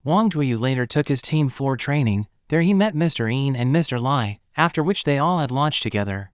Wang Duyu later took his team for training. There he met Mr. Yin and Mr. Lai, after which they all had lunch together.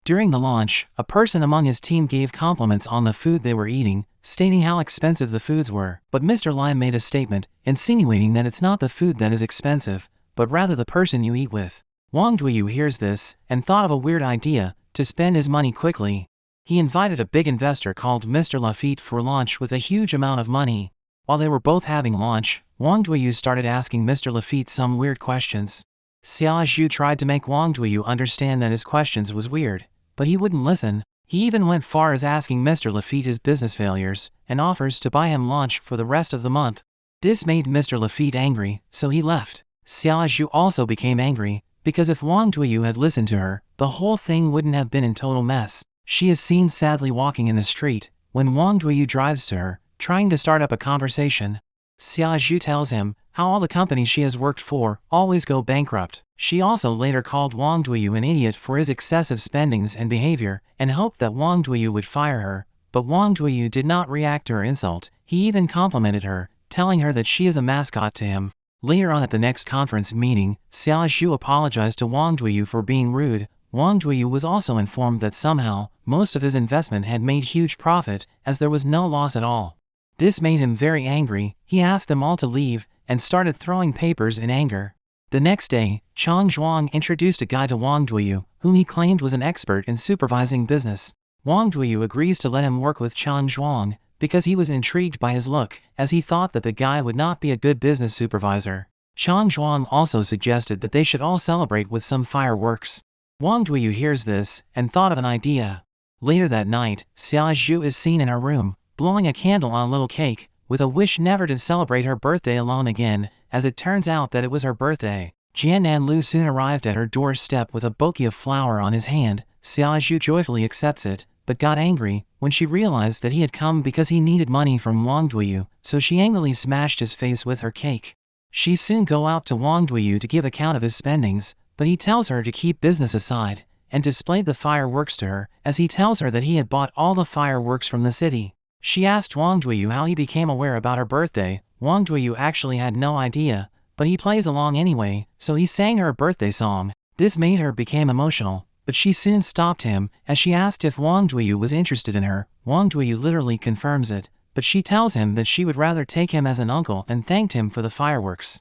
During the launch, a person among his team gave compliments on the food they were eating, stating how expensive the foods were. But Mr. Lai made a statement, insinuating that it's not the food that is expensive, but rather the person you eat with. Wang Duyu hears this, and thought of a weird idea, to spend his money quickly. He invited a big investor called Mr. Lafitte for lunch with a huge amount of money. While they were both having lunch, Wang Duyu started asking Mr. Lafitte some weird questions. Xiao Zhu tried to make Wang Duyu understand that his questions was weird, but he wouldn't listen. He even went far as asking Mr. Lafitte his business failures, and offers to buy him lunch for the rest of the month. This made Mr. Lafitte angry, so he left. Xiao Zhu also became angry, because if Wang Duyu had listened to her, the whole thing wouldn't have been in total mess. She is seen sadly walking in the street, when Wang Duyu drives to her, trying to start up a conversation. Xiao Zhu tells him how all the companies she has worked for always go bankrupt. She also later called Wang Duyu an idiot for his excessive spendings and behavior, and hoped that Wang Duyu would fire her, but Wang Duyu did not react to her insult. He even complimented her, telling her that she is a mascot to him. Later on at the next conference meeting, Xiao Zhu apologized to Wang Duyu for being rude. Wang Duyu was also informed that somehow, most of his investment had made huge profit, as there was no loss at all. This made him very angry. He asked them all to leave, and started throwing papers in anger. The next day, Chang Zhuang introduced a guy to Wang Duyu, whom he claimed was an expert in supervising business. Wang Duyu agrees to let him work with Chang Zhuang, because he was intrigued by his look, as he thought that the guy would not be a good business supervisor. Chang Zhuang also suggested that they should all celebrate with some fireworks. Wang Duyu hears this, and thought of an idea. Later that night, Xiao Zhu is seen in her room, blowing a candle on a little cake, with a wish never to celebrate her birthday alone again. As it turns out that it was her birthday. Jian Nanlu soon arrived at her doorstep with a bouquet of flower on his hand. Xiao Zhu joyfully accepts it, but got angry when she realized that he had come because he needed money from Wang Duyu, so she angrily smashed his face with her cake. She soon go out to Wang Duyu to give account of his spendings, but he tells her to keep business aside, and displayed the fireworks to her, as he tells her that he had bought all the fireworks from the city. She asked Wang Duyu how he became aware about her birthday. Wang Duyu actually had no idea, but he plays along anyway, so he sang her a birthday song. This made her become emotional, but she soon stopped him, as she asked if Wang Duyu was interested in her. Wang Duyu literally confirms it, but she tells him that she would rather take him as an uncle and thanked him for the fireworks.